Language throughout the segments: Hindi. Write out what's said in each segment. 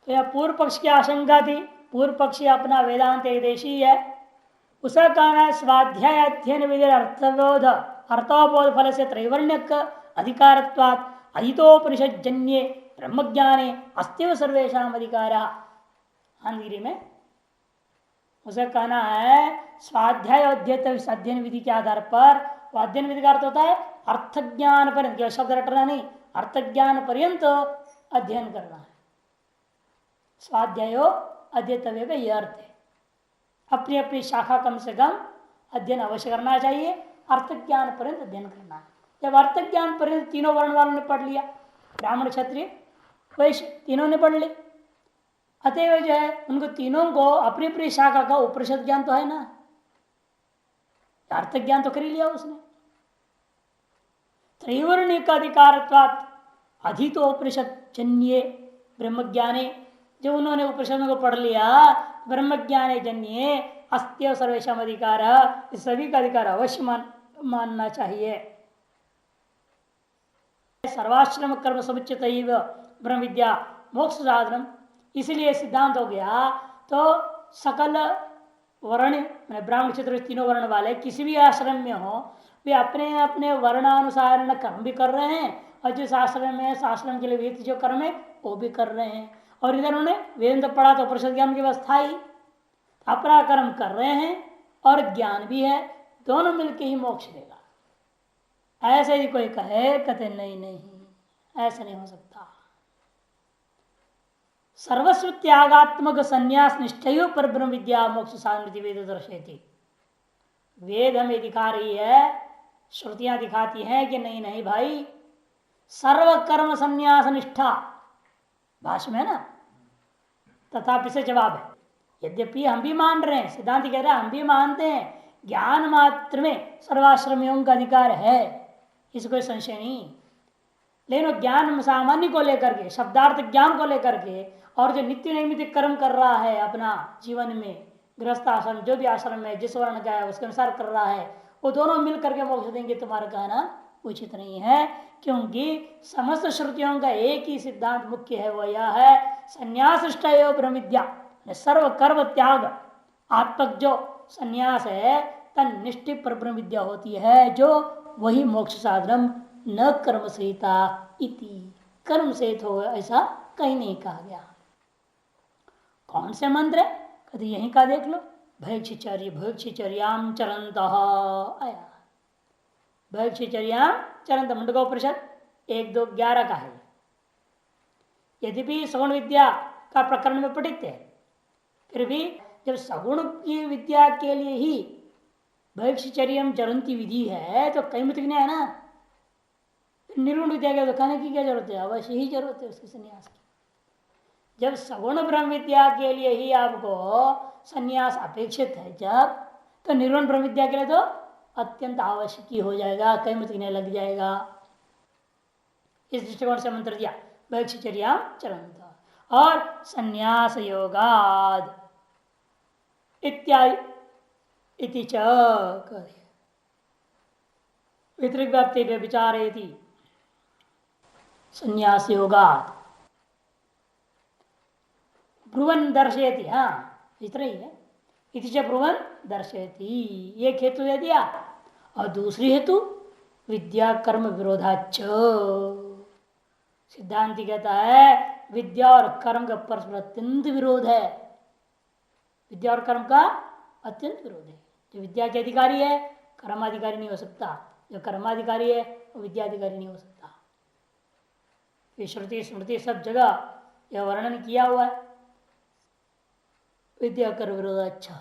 तो यह पूर्व पक्ष की आशंका थी। पूर्व पक्षी अपना वेदांत देशी है, उसका कहना है स्वाध्याय अध्ययन विधि अर्थबोध अर्थोबोध फल से त्रैवर्ण्यक अधिकारत्वात् अहितोपनिषद जन्ये ब्रह्मज्ञाने अस्तिव सर्वेशा अधिकार। हिंदी में उसे कहना है स्वाध्याय अध्ययन विधि के आधार पर, अध्ययन विधि का अर्थ होता है अर्थ ज्ञान पर्यंत, केवल शब्द रटना नहीं, अर्थ ज्ञान पर्यंत अध्ययन करना है। स्वाध्यायो अध्येतव्य का यह अर्थ है। अपनी अपनी शाखा कम से कम अध्ययन अवश्य करना चाहिए, अर्थ ज्ञान पर्यंत अध्ययन करना है। जब अर्थ ज्ञान पर्यंत तीनों वर्ण वालों ने पढ़ लिया, ब्राह्मण क्षत्रिय वैश्य तीनों ने पढ़ ली, अतएव जो है उनको तीनों को अपनी अपनी शाखा का उपनिषद ज्ञान तो है ना, अर्थ ज्ञान तो कर ही लिया उसने। त्रैवर्णिक अधिकारत्वात् अधितोपनिषद जन्ये ब्रह्मज्ञाने, जो उन्होंने उपनिषदों को पढ़ लिया, ब्रह्मज्ञाने जन्ये अस्त्य सर्वेशम अधिकार, इस सभी का अधिकार अवश्य मानना चाहिए। सर्वाश्रम कर्म समुचित ब्रह्म विद्या मोक्ष साधन, इसलिए सिद्धांत हो गया तो सकल वर्ण ब्राह्मण क्षेत्र तीनों वर्ण वाले किसी भी आश्रम में हो, वे अपने अपने वर्णानुसार कर्म भी कर रहे हैं, और जिस आश्रम में आश्रम के लिए विहित जो कर्म है वो भी कर रहे हैं। और इधर उन्होंने वेद पढ़ा तो परिषद ज्ञान की व्यवस्था ही, अपना कर्म कर रहे हैं और ज्ञान भी है, दोनों मिलके ही मोक्ष देगा। ऐसे ही कोई कहे, कहते नहीं नहीं, ऐसा नहीं हो सकता। सर्वस्व त्यागात्मक संन्यास निष्ठयो पर ब्रह्म विद्या मोक्ष साधन वेद दर्शयति। वेद हमें दिखा रही है, श्रुतियां दिखाती हैं कि नहीं नहीं भाई, सर्व कर्म संन्यास निष्ठा, भाष्य में है ना, तथापि से जवाब है। यद्यपि हम भी मान रहे हैं, सिद्धांत कह रहे हैं हम भी मानते हैं ज्ञान मात्र में सर्वाश्रमियों का अधिकार है, इसको कोई संशय नहीं। लेकिन ज्ञान सामान्य को लेकर के, शब्दार्थ ज्ञान को लेकर के, और जो नित्य नैमित्तिक कर्म कर रहा है अपना जीवन में, गृहस्थ आश्रम जो भी आश्रम है जिस वर्ण का है उसके अनुसार कर रहा है, वो दोनों मिल करके मोक्ष देंगे, तुम्हारा कहना उचित नहीं है। क्योंकि समस्त श्रुतियों का एक ही सिद्धांत मुख्य है, वह यह है संन्यासिष्ट ब्रह्म विद्या, सर्व कर्म त्याग आत्मक जो संन्यास है तनिष्ठि पर ब्रह्म विद्या होती है, जो वही मोक्ष साधन न कर्म सहिता इति, कर्म सहित हो ऐसा कहीं नहीं कहा गया। कौन से मंत्र है? कभी यहीं का देख लो, भैक्षचर्य भैक्षचर्याम चरंत आया, भैक्षचर्याम चरंत मुंडकोपनिषद 1-2-11 का है। यद्यपि सगुण विद्या का प्रकरण में पठित है, फिर भी जब सगुण की विद्या के लिए ही भैक्षचर्यम चरंती विधि है तो कहीं मत है ना, निर्गुण विद्या के तो कहने की क्या जरूरत है, अवश्य ही जरूरत है उसके संन्यास की। जब सगुण ब्रह्म विद्या के लिए ही आपको संन्यास अपेक्षित है, जब तो निर्गुण ब्रह्म विद्या के लिए तो अत्यंत आवश्यक ही हो जाएगा, कहीं मत लग जाएगा। इस दृष्टिकोण से मंत्र दिया भैक्षचर्या चरंत और संन्यास योगाद इत्यादि इति च वितरिक व्याप्ति व्यभिचारेति संन्यास योगाद ब्रुवन दर्शयति। हाँ इतना ही है, इति च ब्रुवन दर्शयति, एक हेतु दे दिया, और दूसरी हेतु विद्या कर्म विरोधाच। सिद्धांति कहता है विद्या और कर्म का परस्पर अत्यंत विरोध है, विद्या और कर्म का अत्यंत विरोध है। जो विद्या के अधिकारी है कर्माधिकारी नहीं हो सकता, जो कर्माधिकारी है वो विद्याधिकारी नहीं हो सकता। ये श्रुति स्मृति सब जगह यह वर्णन किया हुआ है, विद्या कर विरोध। अच्छा,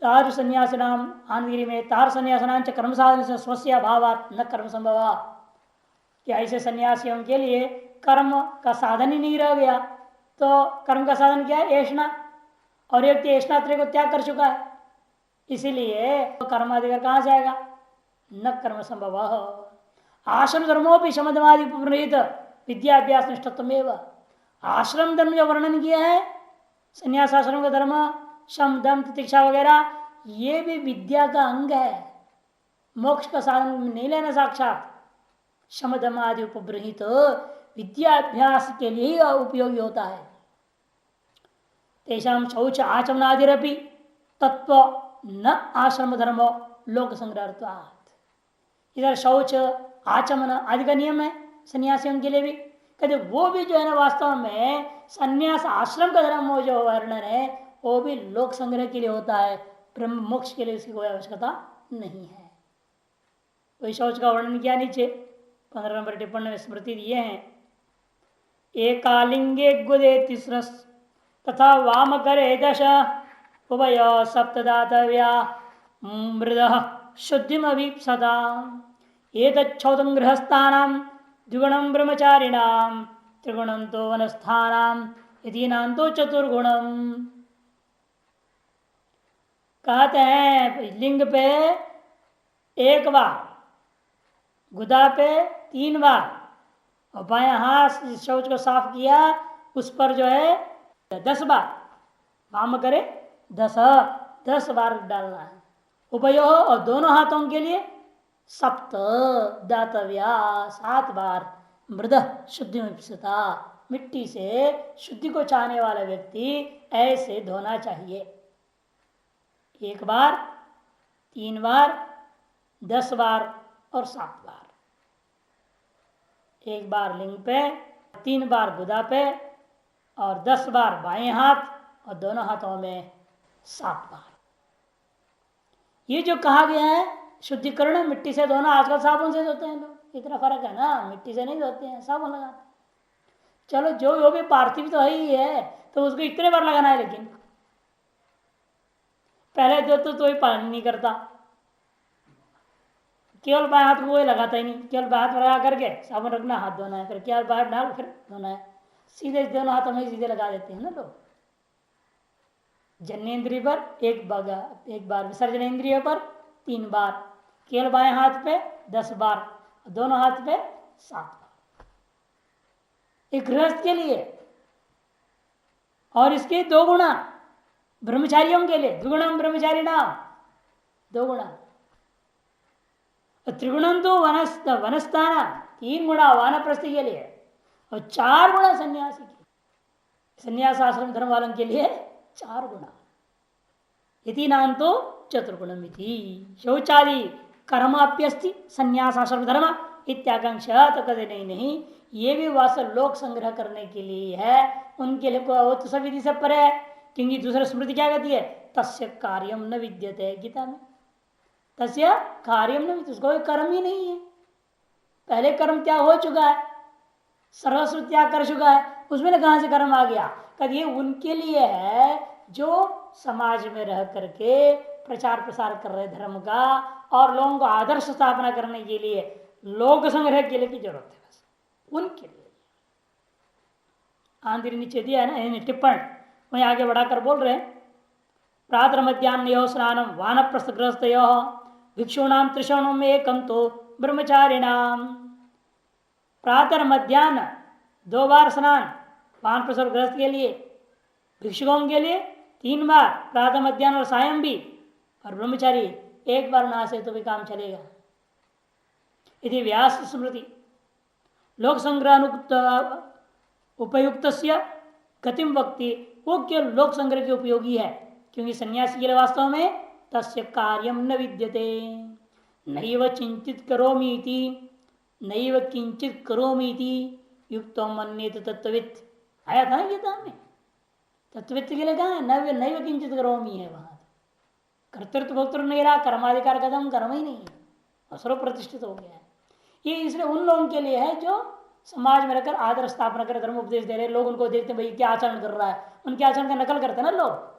तार संन्यास नाम आनगिरी में तार संन्यासनांच कर्म साधन से स्वस्य अभावात न कर्म संभव, क्या ऐसे सन्यासियों के लिए कर्म का साधन ही नहीं रह गया, तो कर्म का साधन क्या है, ऐष्णा, और एक ऐष्णात्रय को त्याग कर चुका है, इसीलिए तो कर्माधिकार कहाँ से आएगा, न कर्म संभव। आश्रम धर्मों शमदमादि प्रणीत विद्याभ्यास निष्ठत्व, आश्रम धर्म जो वर्णन किया है, संन्यास आश्रम का धर्म, शम दम तितिक्षा वगैरह, ये भी विद्या का अंग है, मोक्ष का साधन नहीं लेना साक्षात। शम दम आदि उपग्रहित विद्याभ्यास के लिए ही उपयोगी होता है, तेषाम शौच आचमनादिरपि तत्व न आश्रम धर्मो लोक संग्रहार्थात्। इधर शौच आचमन आदि का नियम है सन्यासियों के लिए भी, कहते वो भी जो है ना वास्तव में सन्यास आश्रम का धर्म जो वर्णन है वो भी लोक संग्रह के लिए होता है, ब्रह्म मोक्ष के लिए इसकी कोई आवश्यकता नहीं है। वही शौच का वर्णन किया नीचे 15 नंबर टिप्पणी में स्मृति दिए हैं। एकालिंगे गुदे तिस्रस तथा वाम करे दश उभय सप्तदातव्या मृद शुद्धिमवीप्सता एतच्छौतं गृहस्थानां द्विगुणं ब्रह्मचारिणां त्रिगुणं तो वनस्थानां यतीनां तो चतुर्गुणम। कहते हैं लिंग पे एक बार, गुदा पे 3 बार और बायां हाथ शौच को साफ किया उस पर जो है 10 बार, वाम करे 10 बार डालना है। उभयो और दोनों हाथों के लिए सप्त दातव्या 7 बार मृद शुद्धि में मिट्टी से शुद्धि को चाहने वाला व्यक्ति ऐसे धोना चाहिए। 1 बार, 3 बार, 10 बार और 7 बार। 1 बार लिंग पे, 3 बार गुदा पे और 10 बार बाएं हाथ और दोनों हाथों में 7 बार। ये जो कहा गया है शुद्धिकरण मिट्टी से धोना, आजकल साबुन से धोते हैं लोग, इतना फर्क है ना, मिट्टी से नहीं धोते हैं, साबुन लगाते हैं। चलो जो भी पार्थिव तो है ही है, तो उसको इतने बार लगाना है, लेकिन पहले तो ही पालन नहीं करता, केवल बाएं हाथ को कोई लगाता ही नहीं, केवल बाएं हाथ लगा करके साबुन रखना, हाथ धोना है, फिर केवल बाहर डाल फिर धोना है, सीधे दोनों हाथों में सीधे लगा देते हैं ना लोग। जन्नेन्द्रिय पर एक बार, विसर्जन इंद्रिय पर 3 बार, केवल बाएं हाथ पे 10 बार, दोनों हाथ पे 7 बार। एक गृहस्थ के लिए और इसके 2 गुणा ब्रह्मचारियों के लिए, द्विगुणम ब्रह्मचारी नाम 2 गुणा, त्रिगुणम तो वनस्थाना 3 गुणा वानप्रस्थी के लिए और 4 गुणा सन्यासी के, सन्यास आश्रम धर्म वालों के लिए 4 गुणा। यदि नाम तो चतुर्गुणम शौचादि कर्माप्यस्ति सन्यास आश्रम धर्म इत्याकांक्षा, तो कदे नहीं ये भी वास्तव लोक संग्रह करने के लिए है, उनके लिए वो तो सभी से पर है, क्योंकि दूसरा स्मृति क्या कहती है, तस्य कार्यम न विद्यते गीता में, तस्य कार्यम न, उसको कोई कर्म ही नहीं है, पहले कर्म त्याग हो चुका है, सर्वस्व त्याग कर चुका है, उसमें कहां से कर्म आ गया। कभी ये उनके लिए है जो समाज में रह करके प्रचार प्रसार कर रहे धर्म का, और लोगों को आदर्श स्थापना करने के लिए लोक संग्रह के लिए की जरूरत है, बस उनके लिए। आंध्र नीचे दिया है ना टिप्पण, वहीं आगे बढ़ाकर बोल रहे हैं, प्रातः मध्यान्ह स्नानम वानप्रस्थ गृहस्थ भिक्षुणाम त्रिशोणम एकम तो ब्रह्मचारिणाम। प्रातः मध्यान्ह 2 बार स्नान वानप्रस्थ गृहस्थ के लिए, भिक्षुकों के लिए 3 बार प्रातः मध्यान्ह और सायं भी, और ब्रह्मचारी 1 बार नहा से तो भी काम चलेगा। यदि व्यास स्मृति लोक संग्रह उपयुक्त गतिम वक्ति, वो केवल लोक संग्रह के उपयोगी है, क्योंकि सन्यासी के लिए वास्तव में तस्य कार्यम न विद्यते, नैव चिंतित करोमीति, नैव किंचित करोमीति युक्त मन्येत तत्वित। आया था ना गीता में, तत्वित के लिए कहा है नैव किंचित करोमी है, वहां कर्तृत्व भोक्तृत्व नहीं रहा, कर्माधिकार कदम कर्म ही नहीं है, असर्व प्रतिष्ठित हो गया है। ये इसलिए उन लोगों के लिए है जो समाज में रहकर आदर स्थापना कर धर्म उपदेश दे रहे, लोग उनको देखते भाई क्या आचरण कर रहा है, उनके आचरण का नकल करते हैं ना लोग।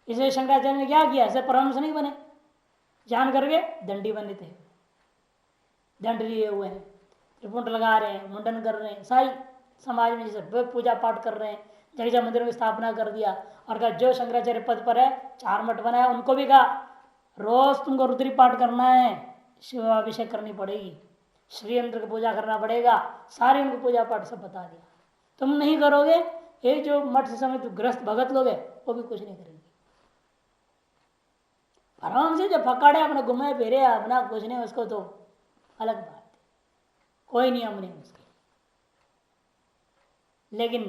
इसलिए शंकराचार्य ने क्या किया, ऐसे परमहंस नहीं बने, जान करके दंडी बने थे, दंड लिए हुए हैं, त्रिपुंड लगा रहे हैं, मुंडन कर रहे हैं, सारी समाज में जैसे पूजा पाठ कर रहे हैं, जगह मंदिर में स्थापना कर दिया, और कहा जो शंकराचार्य पद पर है 4 मठ बनाया, उनको भी कहा रोज तुमको रुद्री पाठ करना है, शिवाभिषेक करनी पड़ेगी, श्रीयंत्र की पूजा करना पड़ेगा, सारे उनको पूजा पाठ सब बता दिया। तुम नहीं करोगे, ये जो मठ से समय ग्रस्त भगत लोग है वो भी कुछ नहीं करेंगे। आराम से जो पकड़े अपने घुमे फिरे अपना कुछ नहीं, उसको तो अलग बात है, कोई नियम नहीं उसके। लेकिन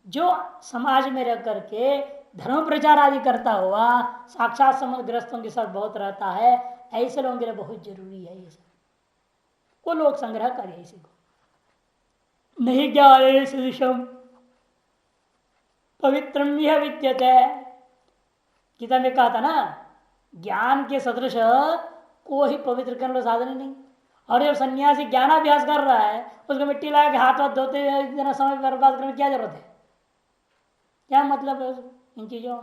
जो समाज में रह करके धर्म प्रचार आदि करता हुआ साक्षात संबंध ग्रस्तों के साथ बहुत रहता है, ऐसे लोगों के लिए बहुत जरूरी है ये सब। वो लोग संग्रह करे इसी को। नहीं ज्ञान सदृशम पवित्रम यह विद्यते, गीता में कहा था ना, ज्ञान के सदृश कोई पवित्र करने वाला साधन नहीं। और जब सन्यासी ज्ञानाभ्यास कर रहा है, उसको मिट्टी लगा के हाथ हाथ धोते हुए इतना समय बर्बाद करने की क्या जरूरत है? क्या मतलब है इन चीजों?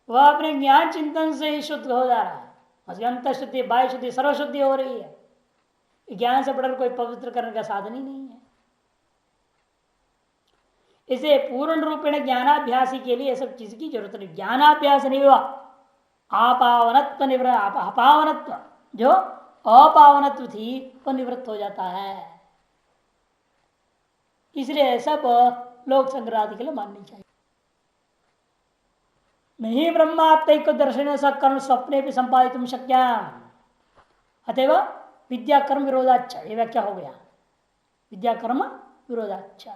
वह अपने ज्ञान चिंतन से ही शुद्ध हो जा रहा है, उसकी अंतर शुद्धि बाह्य शुद्धि सर्वशुद्धि हो रही है। ज्ञान से बढ़कर कोई पवित्र करने का साधन ही नहीं है। इसे पूर्ण रूप में ज्ञानाभ्यासी के लिए सब चीज की जरूरत नहीं। ज्ञानाभ्यास नहीं हुआ, अपावनत्व निवृत्त, अपावनत्व जो अपावनत्व थी वो निवृत्त हो जाता है। इसलिए सब लोक संग्रह के लिए माननी चाहिए। नहीं ब्रह्मात्मक दर्शन स कर्म स्वप्ने भी संपादित शक्या, अतएव विद्या कर्म विरोधाच्छ, ये व्याख्या हो गया। विद्या कर्म विरोधाच्छ,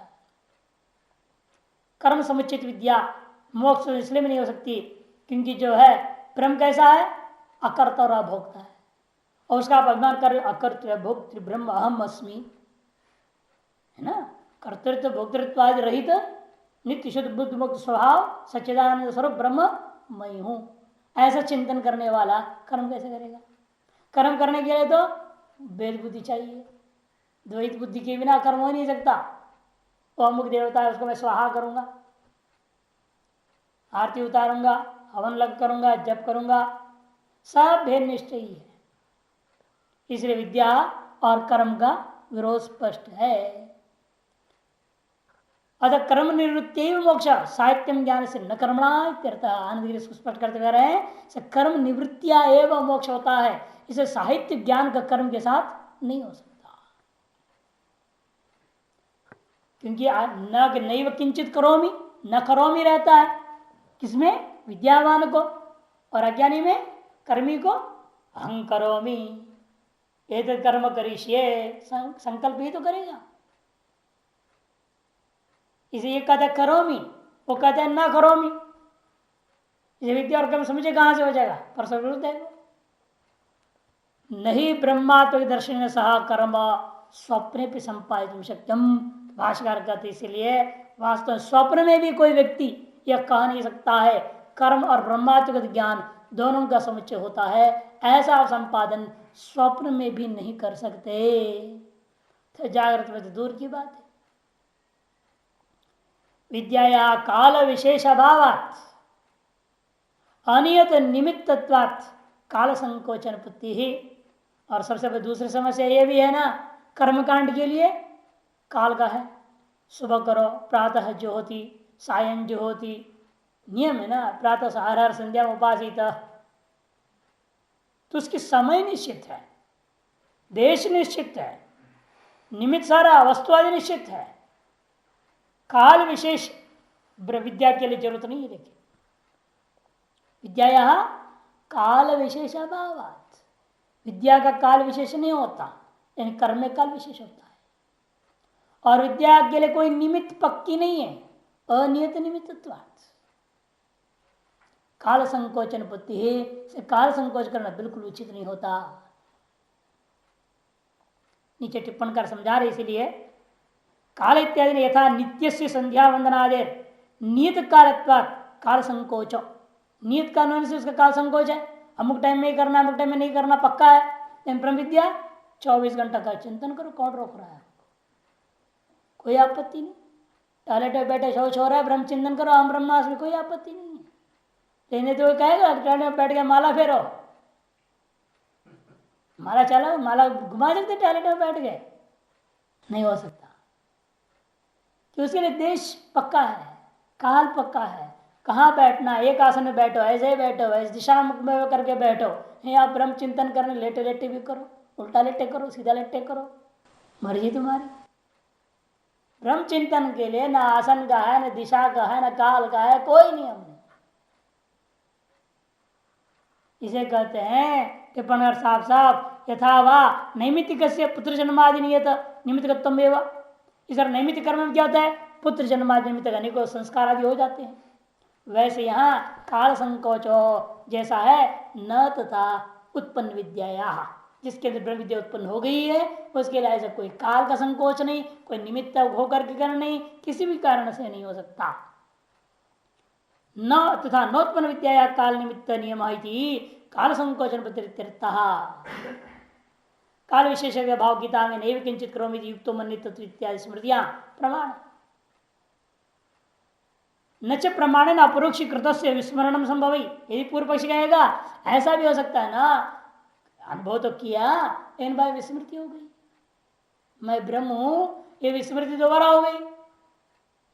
कर्म समुचित विद्या मोक्ष इसलिए में नहीं हो सकती क्योंकि जो है ब्रह्म कैसा है? अकर्ता और अभोक्ता है, और उसका आप अभिमान कर अकर्तृ भोक्तृ ब्रह्म अहम अस्मि, है ना। कर्तृत्व भोक्तृत्व आदि रहित नित्य शुद्ध बुद्ध मुक्त स्वभाव सच्चिदानंद स्वरूप ब्रह्म मैं हूं, ऐसा चिंतन करने वाला कर्म कैसे करेगा? कर्म करने के लिए तो वेद बुद्धि चाहिए। द्वैत बुद्धि के बिना कर्म हो नहीं सकता। वो अमुक देवता है उसको मैं स्वाहा करूंगा, आरती उतारूंगा, हवन लग करूंगा, जप करूंगा, सब भेद निश्चय ही है। इसलिए विद्या और कर्म का विरोध स्पष्ट है। अतः कर्म निवृत्ति मोक्ष साहित्यम ज्ञान से न कर्मणा आनंद स्पष्ट करते हुए रहे हैं, कर्म निवृत्तिया एवं मोक्ष होता है। इसे साहित्य ज्ञान का कर्म के साथ नहीं हो सकता, क्योंकि न नैव किंचित करोमि न करोमि रहता है किसमें? विद्यावान को, और अज्ञानी में कर्मी को अहं करोमि, एक कर्म करिष्ये, संकल्प ही तो करेगा। इसे ये कहता है करोमि, वो कहता है ना करोमि। ये विद्या और कर्म समझे कहां से हो जाएगा? परस्पर विरुद्ध है। नहीं ब्रह्मात्मक दर्शन सह कर्म स्वप्ने भी संपादित शक्यम, भाष्यकार कहते इसलिए वास्तव स्वप्न में भी कोई व्यक्ति यह कह नहीं सकता है कर्म और ब्रह्मात्मक ज्ञान दोनों का समुच्चय होता है, ऐसा संपादन स्वप्न में भी नहीं कर सकते। तो जागृत में तो दूर की बात है। विद्या काल विशेष अभावात अनियत निमित्तत्वात् काल संकोचन पुत्ति ही, और सबसे दूसरी समस्या यह भी है ना, कर्मकांड के लिए काल का है। सुबह करो, प्रातः जो होती, सायं जो होती, नियम है ना, प्रातः सहार संध्या उपासित, तो उसकी समय निश्चित है, देश निश्चित है, निमित्त सारा वस्तु आदि निश्चित है। काल विशेष विद्या के लिए जरूरत नहीं है। देखिए विद्या यहां काल विशेष अभावात, विद्या का काल विशेष नहीं होता, यानी कर्म में काल विशेष होता है। और विद्या के लिए कोई निमित्त पक्की नहीं है, अनियत निमित्तत्वात् काल संकोचन बुद्धि है, काल संकोच करना बिल्कुल उचित नहीं होता। नीचे टिप्पण कर समझा रहे, इसीलिए काल इत्यादि ने यथा नित्य से संध्या वंदनादि नियत कालत्वात् काल संकोच, नियत काल से उसका काल संकोच है, अमुक टाइम में ही करना अमुक टाइम में नहीं करना पक्का है। लेकिन ब्रह्म विद्या 24 घंटा का चिंतन करो, कौन रोक रहा है? कोई आपत्ति नहीं। टॉयलेट में बैठे शौच हो रहा है, ब्रह्म चिंतन करो, हम ब्रह्मास्मि, कोई आपत्ति नहीं है। लेकिन तो कहेगा टॉयलेट में बैठ के माला फेरो, माला चला, माला घुमा सकते टॉयलेट में बैठ गए? नहीं हो सकता, कि उसके लिए देश पक्का है, काल पक्का है, कहाँ बैठना, एक आसन में बैठो, ऐसे ही बैठो, इस दिशा में करके बैठो, आप ब्रह्म चिंतन करने लेटे लेटे भी करो, उल्टा लेटे करो, सीधा लेटे करो, मर्जी तुम्हारी। ब्रह्म चिंतन के लिए ना आसन का है, ना दिशा का है, ना काल का है, कोई नियम नहीं। इसे कहते हैं टिप्पण साफ साफ यथा वा नैमित्तिक पुत्र जन्मादि नियत निमित्तकत्वम इस नैमित्तिक कर्म में क्या होता है? पुत्र जन्मादि निमित्त अनेकों संस्कार आदि हो जाते हैं। वैसे यहाँ काल संकोचो जैसा है न तथा उत्पन्न विद्या, जिसके अंदर ब्रह्म विद्या उत्पन्न हो गई है उसके लिए ऐसा कोई काल का संकोच नहीं, कोई निमित्त होकर के कारण नहीं, किसी भी कारण से नहीं हो सकता। न तथा नोत्पन्न विद्या काल निमित्त नियम काल संकोचन काल विशेष भाव गीता में नहीं किंचित करोमि युक्तो मन्य तत्व इत्यादि स्मृतियां प्रमाण न च प्रमाण न अपरोक्ष कृत से विस्मरण संभव। यदि पूर्व पक्ष कहेगा ऐसा भी हो सकता है ना, अनुभव तो किया इन बार विस्मृति हो गई, मैं ब्रह्म हूं, ये विस्मृति दोबारा हो गई,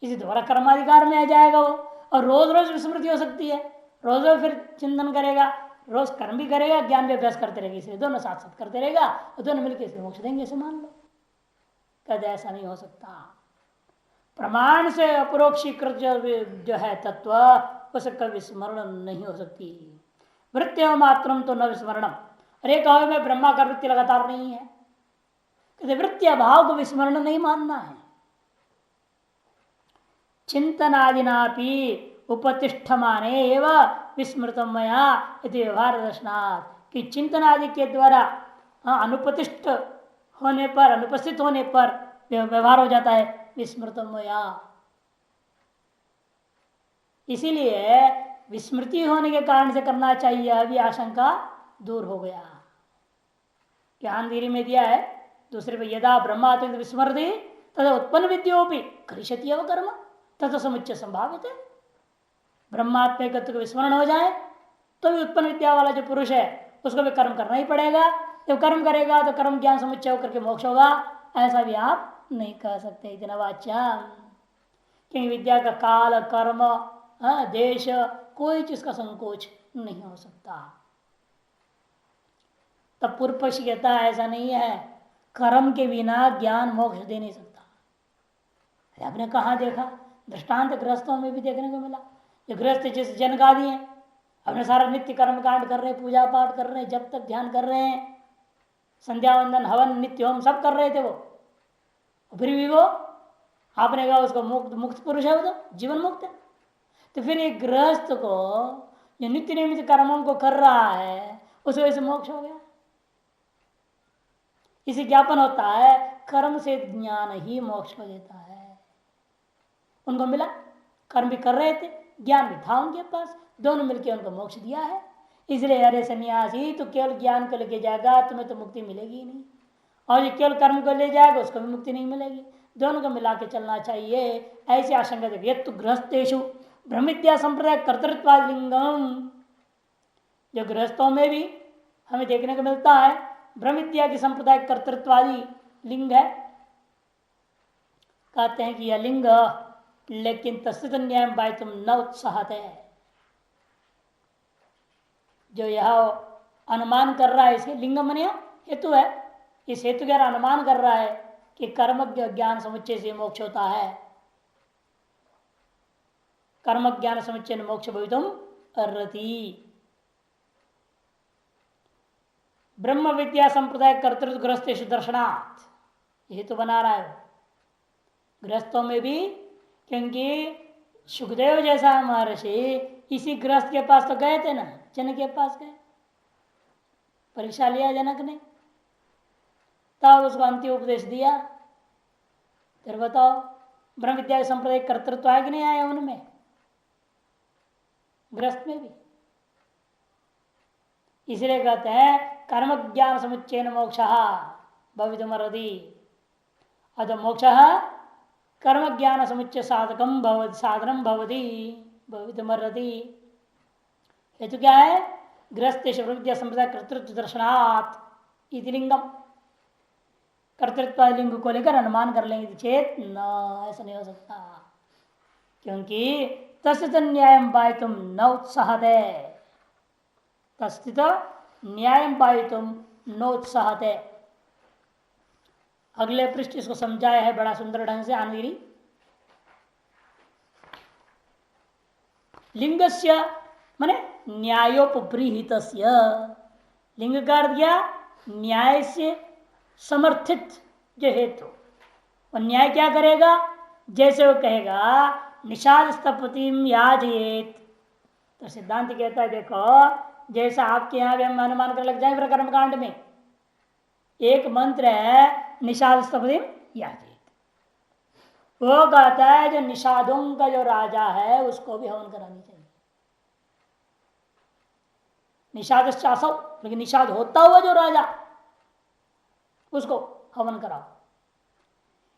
इसी दोबारा कर्माधिकार में आ जाएगा वो। और रोज रोज विस्मृति हो सकती है, रोज रोज फिर चिंतन करेगा, रोज कर्म भी करेगा, ज्ञान भी अभ्यास करते रहेगा, इसलिए दोनों साथ साथ करते रहेगा और दोनों मिलकर इसलिए मोक्ष देंगे, ऐसे मान लो। कद ऐसा नहीं हो सकता। प्रमाण से अपरोक्षीकृत जो है तत्व उसका विस्मरण नहीं हो सकती। वृत्ति मात्रम तो न विस्मरणम। अरे कहो मैं ब्रह्मा का वृत्ति लगातार नहीं है, कहते वृत्ति अभाव को विस्मरण नहीं मानना है। चिंतनादिना उपतिष्ठमाने एवं विस्मृतम मया इति व्यवहार दर्शनात्, कि चिंतन आदि के द्वारा अनुपतिष्ठ होने पर, अनुपस्थित होने पर व्यवहार हो जाता है विस्मृतम मया। इसीलिए विस्मृति होने के कारण से करना चाहिए, अभी आशंका दूर हो गया। ज्ञान धीरे में दिया है दूसरे पे, यदा ब्रह्मात्म विस्मृति तथा उत्पन्न विद्योपि करिष्यति एव कर्म तथा समुच्चय संभावित है। ब्रह्मात्म का विस्मरण हो जाए तो भी उत्पन्न विद्या वाला जो पुरुष है उसको भी कर्म करना ही पड़ेगा। जब कर्म करेगा तो कर्म ज्ञान समुच्चय होकर के मोक्ष होगा, ऐसा भी आप नहीं कह सकते इतना वाच्या। क्योंकि विद्या का काल, कर्म, देश, कोई चीज का संकोच नहीं हो सकता। तब पूर्व पक्ष कहता है ऐसा नहीं है, कर्म के बिना ज्ञान मोक्ष दे नहीं सकता। आपने कहा देखा, दृष्टांत गृहस्थों में भी देखने को मिला। जो गृहस्थ जैसे जनगादी हैं, अपने सारा नित्य कर्म कांड कर रहे हैं, पूजा पाठ कर रहे हैं, जब तक ध्यान कर रहे हैं, संध्या वंदन हवन नित्य होम सब कर रहे थे वो, फिर भी वो आपने कहा उसको मुक्त पुरुष है, वो तो जीवन मुक्त है। तो फिर एक गृहस्थ को जो नित्य नियमित कर्मों को कर रहा है उस वजह से मोक्ष हो गया। इसे ज्ञापन होता है कर्म से ज्ञान ही मोक्ष को देता है। उनको मिला, कर्म भी कर रहे थे, ज्ञान भी था उनके पास, दोनों मिलकर उनको मोक्ष दिया है। इसलिए अरे सन्यासी तो केवल ज्ञान को लेके जाएगा तुम्हें तो मुक्ति मिलेगी ही नहीं, और ये केवल कर्म को ले जाएगा उसको भी मुक्ति नहीं मिलेगी। दोनों को मिला के चलना चाहिए, ऐसी आशंका देखिए। यत्तु गृहस्थेषु ब्रह्म विद्या संप्रदाय कर्तृत्वाद लिंगम, जो गृहस्थों में भी हमें देखने को मिलता है ब्रह्म विद्या की संप्रदाय कर्तृत्वादी लिंग है। कहते हैं कि यह लिंग लेकिन तस्थित न्याय बाय तुम न उत्साहत है। जो यह अनुमान कर रहा है, इसे लिंग मनिया हेतु है, इस हेतु के अनुमान कर रहा है कि कर्म ज्ञान समुच्चय से मोक्ष होता है। कर्म ज्ञान समुच्चय मोक्ष भवितुम अर्हति। ब्रह्म विद्या संप्रदाय कर्तृत्व गृहस्थेषु दर्शनात्, ये तो बना रहा है गृहस्थों में भी। क्योंकि सुखदेव जैसा महर्षि इसी गृहस्थ के पास तो गए थे ना, जनक के पास गए, परीक्षा लिया जनक ने, तब उसको अंतिम उपदेश दिया। फिर बताओ ब्रह्म विद्या संप्रदाय कर्तृत्व आया कि नहीं आया उनमें, गृहस्थ में भी। इसलिए कहते हैं कर्म ज्ञान समुच्चयन मोक्ष भवितुमर्हति। अतः मोक्ष कर्म ज्ञान समुच्चय साधकम साधनम भवति भवितुमर्हति। हेतु क्या है? गृहस्थेषु ब्रह्म विद्या संप्रदाय कर्तृत्व दर्शनात् इति लिंगम। कर्तृत्व लिंग को लेकर अनुमान कर लेंगे चेत न, ऐसा नहीं हो सकता। क्योंकि तस्थित न्याय पायितुम न उत्साहते, तस्थित न्याय पायितुम न उत्साहते। अगले पृष्ठ इसको समझाया है बड़ा सुंदर ढंग से आनगिरी। लिंगस्य माने न्यायोपब्रीहितस्य, लिंग का अर्थ क्या? न्याय से समर्थित जो हेतु। और न्याय क्या करेगा? जैसे वो कहेगा निषाद स्थपतिम याजयेत तो सिद्धांत कहता है देखो, जैसा आपके यहाँ भी हम अनुमान कर लग जाए कर्मकांड में एक मंत्र है निषाद स्तपति याजित, वो कहता है जो निषादों का जो राजा है उसको भी हवन करानी चाहिए। निषाद चासव, लेकिन निषाद होता हुआ जो राजा उसको हवन कराओ।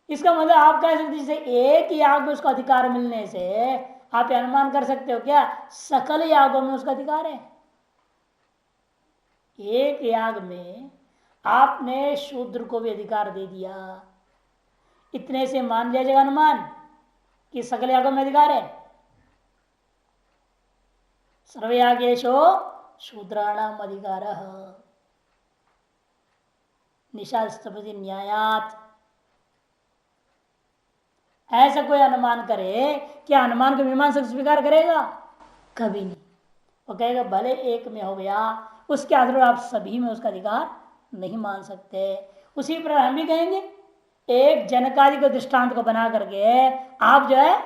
इसका मतलब आप कह सकते जैसे एक याग में उसका अधिकार मिलने से आप अनुमान कर सकते हो क्या सकल यागों में उसका अधिकार है। एक याग में आपने शूद्र को भी अधिकार दे दिया, इतने से मान लिया जाएगा अनुमान कि सकल यागों में अधिकार है। सर्वयागेशो शूद्राणाम अधिकार निषाद स्तपति न्यायात। ऐसा कोई अनुमान करे, क्या अनुमान को मीमांसक स्वीकार करेगा? कभी नहीं। वो कहेगा भले एक में हो गया, उसके आधार पर आप सभी में उसका अधिकार नहीं मान सकते। उसी पर हम भी कहेंगे एक जनकादि को दृष्टांत को बना करके आप जो है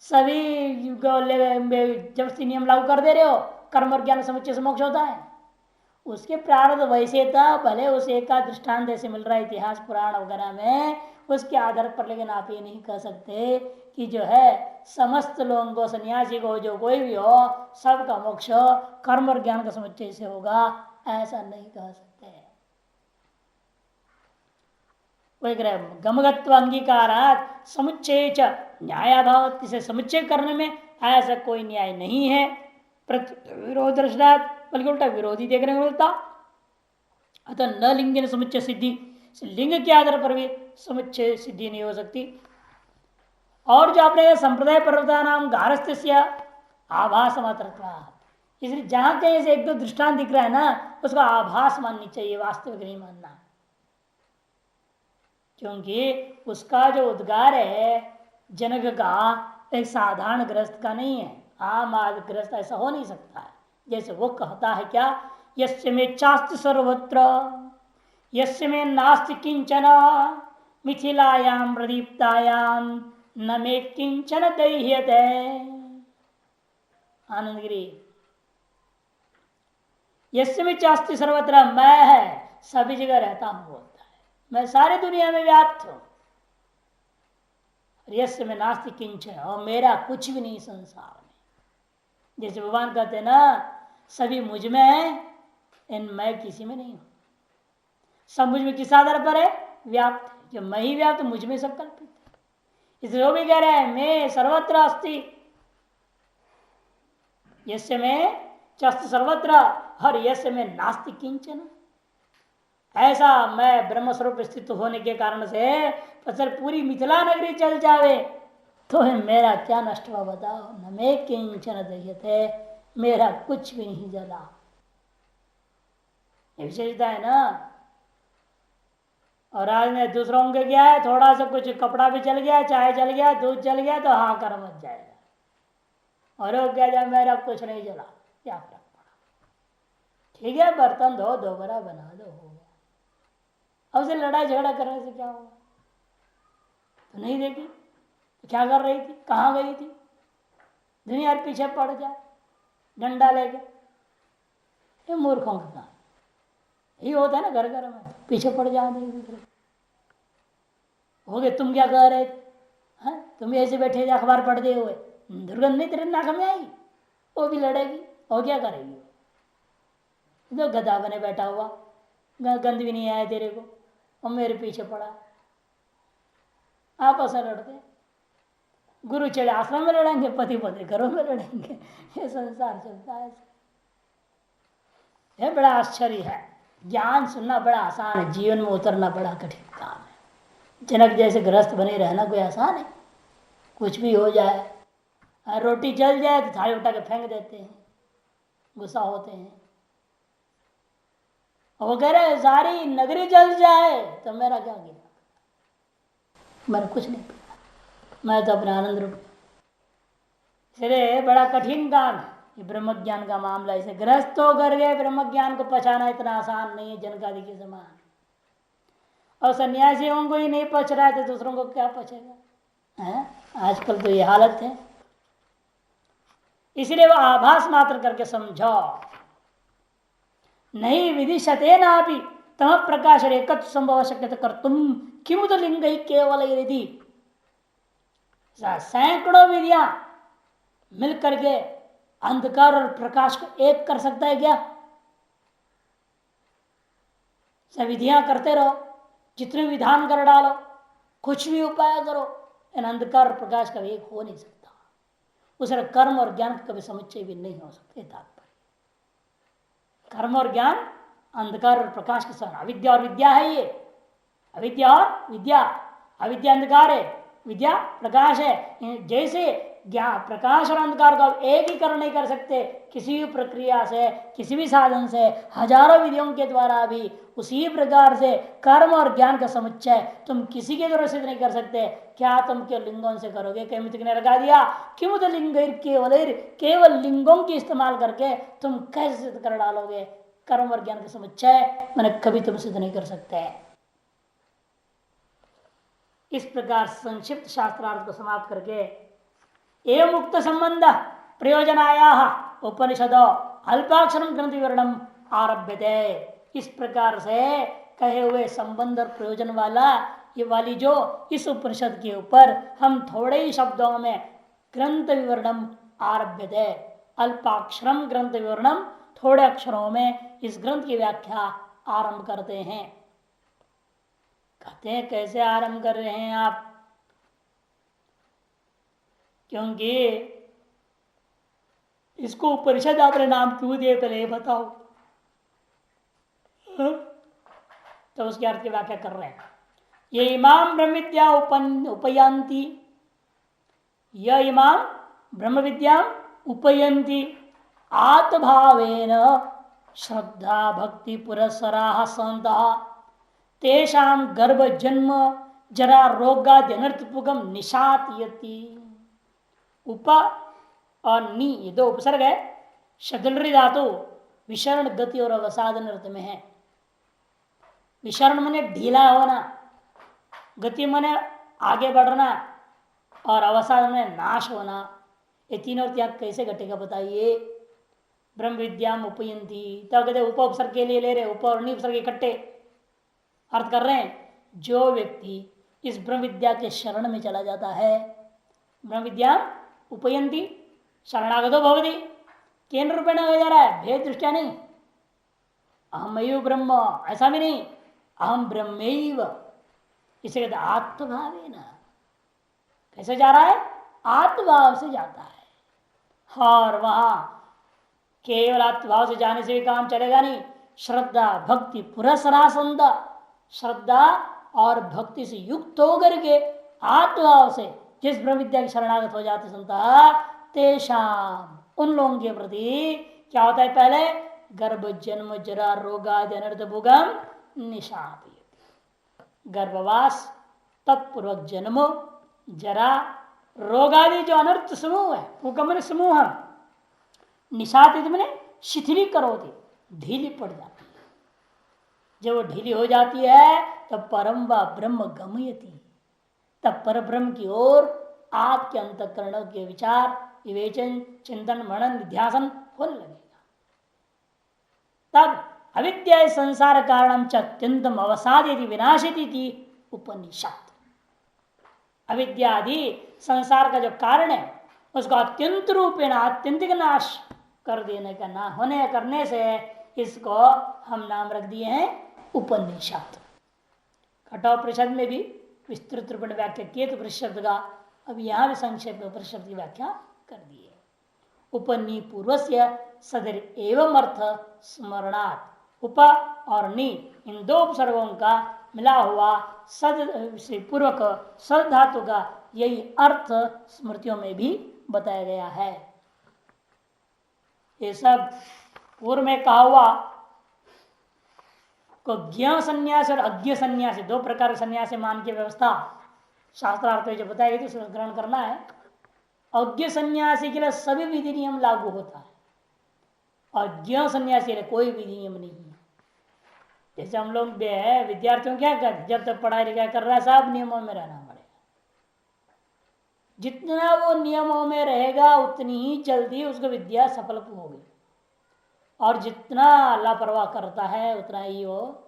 सभी जबरदस्ती नियम लागू कर दे रहे हो, कर्म और ज्ञान समुच्चय से मोक्ष होता है। उसके प्रारब्ध वैसे था, भले उस एक का दृष्टांत ऐसे मिल रहा है इतिहास पुराण वगैरह में, उसके आधार पर, लेकिन आप ये नहीं कह सकते कि जो है समस्त लोगों को, सन्यासी को, जो कोई भी हो, सबका मोक्ष कर्म और ज्ञान का समुच्चय से होगा, ऐसा नहीं कह सकते। वही कह रहे गमगत्व अंगीकारात समुच्चय च न्यायाभाव, इसे समुच्चय करने में ऐसा कोई न्याय नहीं है। विरोध दर्शनात्, बल्कि उल्टा विरोधी देखने को मिलता। अतः न लिंग समुच्चय सिद्धि, लिंग के आधार पर भी समुच्चय सिद्धि नहीं हो सकती। और जो आपने संप्रदाय पर्वता नाम गारस्थ्य आभास मात्र, इसलिए जहां कहीं से एक दो दृष्टांत दिख रहा है ना, उसका आभास माननी चाहिए, वास्तविक नहीं मानना। क्योंकि उसका जो उद्गार है जनक का एक साधारण ग्रस्त का नहीं है, आम आदमी ग्रस्त ऐसा हो नहीं सकता है। जैसे वो कहता है क्या, यस्य में चास्ति सर्वत्र यस्य में नास्ति किंचन मिथिलायाम प्रदीप्तायाम न मे किंचन दह्यते। आनंदगिरी, यस्य में चास्ति सर्वत्र, मैं है सभी जगह रहता हूं बोलता है, मैं सारी दुनिया में व्याप्त हूं। यस्य में नास्ति किंचन, और मेरा कुछ भी नहीं संसार में। जैसे भगवान कहते हैं ना सभी मुझ में है, इन मैं किसी में नहीं हूं। सब मुझ में किस आधार पर है? व्याप्त। जो मैं ही व्याप्त, मुझ में सब कल्पित है। इसलिए वो भी कह रहे हैं मैं सर्वत्र अस्ति, यस्य में चस्त सर्वत्र, हर यस्य में नास्ति किंचन। ऐसा मैं ब्रह्म स्वरूप स्थित होने के कारण से फसल पूरी मिथिला नगरी चल जावे तो मेरा क्या नष्ट हुआ बताओ। न मैं किंचन दह्यते, मेरा कुछ भी नहीं जला। ये विशेषता है ना। और आज में दूसरों के क्या है, थोड़ा सा कुछ कपड़ा भी चल गया, चाय चल गया, दूध चल गया तो हाँ कर मच जाएगा, और वो क्या जाए मेरा कुछ नहीं जला, क्या फर्क पड़ा। ठीक है बर्तन धो, दोबारा बना दो, हो गया। अब से लड़ाई झगड़ा करने से क्या होगा? तो नहीं देखी तो क्या कर रही थी, कहाँ गई थी? दुनिया पीछे पड़ जाए डंडा लेके, ये मूर्खों का काम यही होता है ना। घर घर में पीछे पड़ जाते एक दूसरे हो गए। तुम क्या कह रहे थे, तुम ऐसे बैठे थे अखबार पढ़ते हुए, दुर्गंध नहीं तेरे नाक में आएगी? वो भी लड़ेगी, और क्या करेगी? तो गधा बने बैठा हुआ, गंद भी नहीं आया तेरे को, और मेरे पीछे पड़ा। आपस में लड़ते, गुरु चले आश्रम में लड़ेंगे, पति पत्नी घरों में लड़ेंगे। ये संसार चलता है। यह बड़ा आश्चर्य है। ज्ञान सुनना बड़ा आसान है, जीवन में उतरना बड़ा कठिन काम है। जनक जैसे गृहस्थ बने रहना कोई आसान है? कुछ भी हो जाए, रोटी जल जाए तो थाली उठा के फेंक देते हैं, गुस्सा होते हैं। वो कह रहे सारी नगरी जल जाए तो मेरा क्या गया, मेरा कुछ नहीं पड़ा, मैं तो अपने आनंद रूप। इसलिए बड़ा कठिन काम है ये ब्रह्म ज्ञान का मामला। इसे ग्रस्त होकर गए ब्रह्म ज्ञान को पछाना इतना आसान नहीं है जनकादि के समान। और सन्यासियों को ही नहीं पच रहा है तो दूसरों को क्या पचेगा? आजकल तो ये हालत है। इसलिए वह आभास मात्र करके समझो। नहीं विदिशते ना भी तम प्रकाश एक संभव शक्य कर तुम किमुत लिंग केवल यदि सैकड़ों विधियां मिल करके अंधकार और प्रकाश को एक कर सकता है क्या? सब विधियां करते रहो, जितने विधान कर डालो, कुछ भी उपाय करो, इन अंधकार और प्रकाश का एक हो नहीं सकता। उसमें कर्म और ज्ञान कभी समुच्चय भी नहीं हो सकते। तात्पर्य कर्म और ज्ञान अंधकार और प्रकाश के समान, अविद्या और विद्या है। ये अविद्या और विद्या, अविद्या अंधकार है, विद्या प्रकाश है। जैसे ज्ञान प्रकाश और अंधकार को आप एक ही करण नहीं कर सकते, किसी भी प्रक्रिया से, किसी भी साधन से, हजारों विधियों के द्वारा भी उसी प्रकार से कर्म और ज्ञान का समुच्चय तुम किसी के द्वारा सिद्ध नहीं कर सकते। क्या तुम के लिंगों से करोगे? कैमितिक ने लगा दिया किमुत लिंग केवल लिंगों की इस्तेमाल करके तुम कैसे सिद्ध कर डालोगे? कर्म और ज्ञान का समुच्चय मैंने कभी तुम सिद्ध नहीं कर सकते। इस प्रकार संक्षिप्त शास्त्रार्थ को समाप्त करके एवं मुक्त संबंध प्रयोजनाया उपनिषदो अल्पाक्षरम ग्रंथ विवरणम आरभ्यते। इस प्रकार से कहे हुए संबंध और प्रयोजन वाला ये वाली जो इस उपनिषद के ऊपर हम थोड़े ही शब्दों में ग्रंथ विवरणम आरभ्यते, अल्पाक्षरम ग्रंथ विवरणम, थोड़े अक्षरों में इस ग्रंथ की व्याख्या आरंभ करते हैं। कहते हैं कैसे आरंभ कर रहे हैं आप? क्योंकि इसको उपनिषद आपने नाम क्यों दिए पहले बताओ। तो उसके अर्थ की व्याख्या कर रहे हैं। ये इमाम ब्रह्म विद्या उपयंती, यह इमाम ब्रह्म विद्या उपयंती आत्मभावेन श्रद्धा भक्ति पुरस्सरा संता तेषाम गर्भ जन्म जरा रोगादि अनर्थपुगम निशातयति। उप और नी ये दो उपसर्ग है। शदलरी धातु विशरण गति और अवसादन अर्थ में है। विशरण मने ढीला होना, गति मने आगे बढ़ना, और अवसादन में नाश होना। ये तीनों त्याग कैसे घटेगा बताइए? ब्रह्म विद्या उपयंती, तब कहते उप उपसर्ग के लिए ले रहे, उप और नी उपसर्ग इकट्ठे अर्थ कर रहे हैं। जो व्यक्ति इस ब्रह्म विद्या के शरण में चला जाता है, ब्रह्म विद्या उपयंती शरणागतो भवति, केंद्र रूपेण हो जा रहा है, भेद दृष्टिया नहीं। अहमैव ब्रह्म ऐसा भी नहीं, अहम ब्रह्मैव, इसे कहते आत्मभावेन। कैसे जा रहा है? आत्मभाव से जाता है। और वहां केवल आत्मभाव से जाने से भी काम चलेगा नहीं। श्रद्धा भक्ति पुरस्सरासंद, श्रद्धा और भक्ति से युक्त होकर के आत्मभाव से जिस ब्रह्म विद्या की शरणागत हो जाते संता, तेषाम उन लोगों के प्रति क्या होता है? पहले गर्भ जन्म जरा रोगादि अनर्थ भुगम निशाति, गर्भवास तत्पूर्वक जन्म जरा रोगादि जो अनर्थ समूह है, भूगमन समूह, निशातित मैंने शिथिली करोती, ढीली पड़ जाती है। जब वो ढीली हो जाती है तब परम व ब्रह्म गमयती, तब पर ब्रह्म की ओर आपके अंतःकरण के विचार विवेचन चिंतन मनन निध्यासन होने लगेगा। तब अविद्या संसार कारणम च अत्यंतम अवसादी विनाशिती थी उपनिषद। अविद्यादि संसार का जो कारण है उसको अत्यंत रूपेण आत्यंतिक नाश कर देने का ना होने करने से इसको हम नाम रख दिए हैं उपनिषद। कठोपनिषद में भी विस्तृत रूप में व्याख्या किए तो उपनिषद का, अब यहाँ भी संक्षेप में उपनिषद की व्याख्या कर दी है। उपनी पूर्वस्य सदर एवं अर्थ स्मरणात्, उप और नि इन दो उपसर्गों का मिला हुआ सद से पूर्वक सद धातु का यही अर्थ स्मृतियों में भी बताया गया है। ये सब पूर्व में कहा हुआ को ज्ञ संन्यास और अज्ञ संन्यास, दो प्रकार के संन्यास मान की व्यवस्था शास्त्रार्थ जो बताया गया तो ग्रहण करना है। अज्ञ सन्यासी के लिए सभी विधि नियम लागू होता है और ज्ञ सन्यासी के लिए कोई विधि नियम नहीं है। जैसे हम लोग विद्यार्थियों क्या कर, जब तक पढ़ाई लिखाई कर रहा है सब नियमों में रहना पड़ेगा। जितना वो नियमों में रहेगा उतनी ही जल्दी उसको विद्या सफल होगी, और जितना लापरवाह करता है उतना ही वो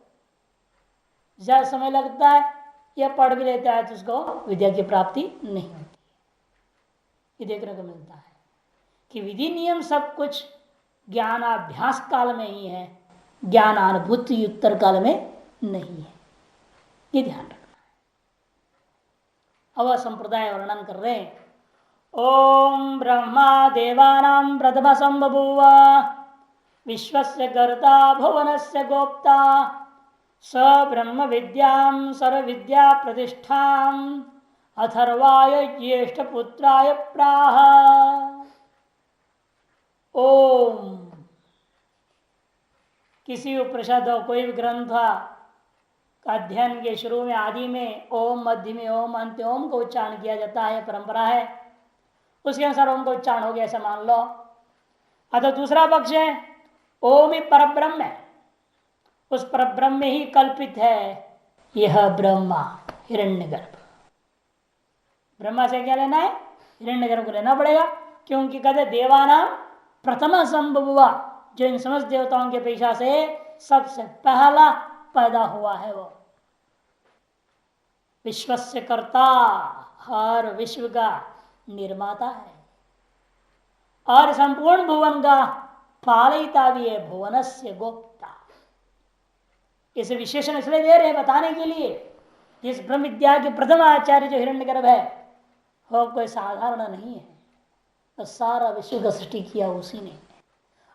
ज्यादा समय लगता है या पढ़ भी लेता है तो उसको विद्या की प्राप्ति नहीं होती। ये देखने को मिलता है कि विधि नियम सब कुछ ज्ञानाभ्यास काल में ही है, ज्ञानानुभूति उत्तर काल में नहीं है। ये ध्यान रखना। अब संप्रदाय वर्णन कर रहे हैं। ओम ब्रह्मा देवानां प्रथम संबभूव विश्वस्य कर्ता भुवनस्य गोप्ता स ब्रह्म विद्यां सर्व विद्या प्रतिष्ठां अथर्वाय ज्येष्ठ पुत्राय प्राह। ओम, किसी उपनिषद हो कोई भी ग्रंथ का अध्ययन के शुरू में आदि में ओम, मध्य में ओम, अंत ओम को उच्चारण किया जाता है, परंपरा है। उसके अनुसार ओम का उच्चारण हो गया ऐसा मान लो। अतः दूसरा पक्ष है ओम ही परब्रह्म है, उस परब्रह्म में ही कल्पित है यह ब्रह्मा हिरण्यगर्भ। ब्रह्मा से क्या लेना है? हिरण्यगर्भ को लेना पड़ेगा, क्योंकि कहते देवानां प्रथम संभव, जो इन समस्त देवताओं के पेशा से सबसे पहला पैदा हुआ है वो विश्वस्य कर्ता, हर विश्व का निर्माता है, और संपूर्ण भुवन का पालयिता भी है, भुवनस्य गोप्ता। इसे विशेषण इसलिए दे रहे हैं बताने के लिए, जिस ब्रह्म विद्या के प्रथम आचार्य जो हिरण्यगर्भ है वो कोई साधारण नहीं है, तो सारा विश्व का सृष्टि किया उसी ने,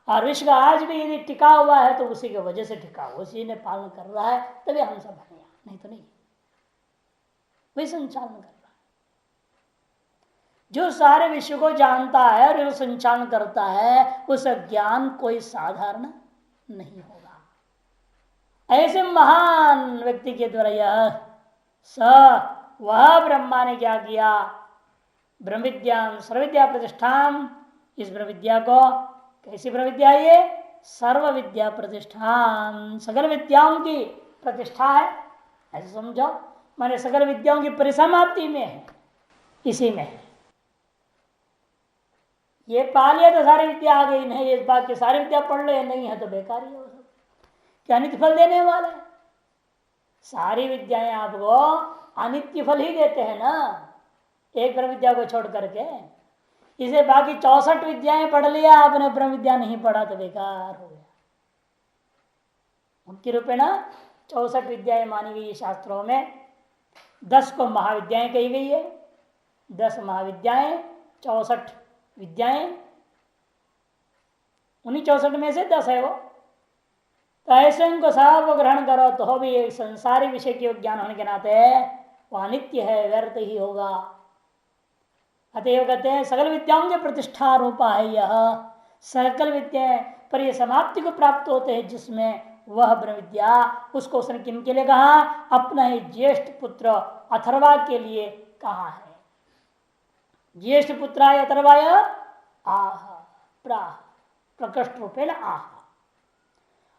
और विश्व आज भी यदि टिका हुआ है तो उसी की वजह से टिका हुआ, उसी ने पालन कर रहा है, तभी हम सब हैं, नहीं तो नहीं। वही संचालन कर रहा है, जो सारे विश्व को जानता है और संचालन करता है, उस ज्ञान कोई साधारण नहीं होगा। ऐसे महान व्यक्ति के द्वारा यह वह ब्रह्मा ने क्या किया? ब्रह्म विद्या सर्वविद्या प्रतिष्ठान, इस ब्रह्म विद्या को, कैसी ब्रह्म विद्या? ये सर्व विद्या प्रतिष्ठान, सकल विद्याओं की प्रतिष्ठा है, ऐसे समझो। माने सकल विद्याओं की परिसमाप्ति में है, इसी में है। ये पा लिया तो सारी विद्या आ गई, नहीं इस बात की सारी विद्या पढ़ ले, नहीं है तो बेकार ही है वो सब, क्या नित्य फल देने वाला है? सारी विद्याएं आपको अनित्य फल ही देते हैं ना, एक ब्रह्म विद्या को छोड़ करके। इसे बाकी 64 विद्याएं पढ़ लिया आपने, ब्रह्म विद्या नहीं पढ़ा तो बेकार हो गया। मुख्य रूपे ना 64 विद्याएं मानी गई शास्त्रों में, 10 को महाविद्याएं कही गई है, 10 महाविद्याएं, 64 विद्याएं, उन्हीं 64 में से 10 है वो। तो ऐसे इनको सब ग्रहण करो तो भी एक संसारी विषय के ज्ञान होने के नाते वो अनित्य है, व्यर्थ ही होगा। अतएव कहते हैं सकल विद्याओं के प्रतिष्ठा रूपा है यह, सकल विद्या पर यह समाप्ति को प्राप्त होते हैं जिसमें वह ब्रह्म विद्या, उसको उसने किन के लिए कहा? अपना ही ज्येष्ठ पुत्र अथर्वा के लिए कहा है। ज्येष्ठ पुत्राय अथर्वाय आह प्राह, प्रकृष्ट रूपेण आह।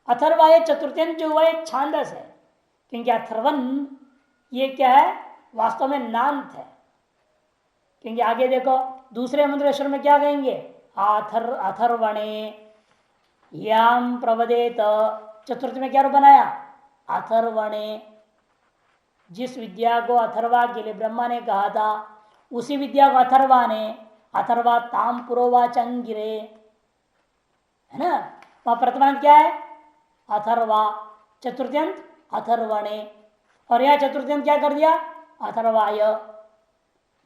अथर्वाय चतुर्थ्यंत जो हुआ एक छांदस है, क्योंकि अथर्वन ये क्या है? वास्तव में नांत है, क्योंकि आगे देखो दूसरे मंत्रेश्वर में क्या कहेंगे? अथर्वणे याम प्रवदेत, चतुर्थ में क्या बनाया? अथर्वणे। जिस विद्या को अथर्वा के लिए ब्रह्मा ने कहा था, उसी विद्या को अथर्वा ने अथर्वा ताम पुरोवाचंगिरे, है ना? वहां प्रथमांत क्या है? अथर्वा, चतुर्थ्यंत अथर्वणे, और यह चतुर्थ्यंत क्या कर दिया? अथर्वाय।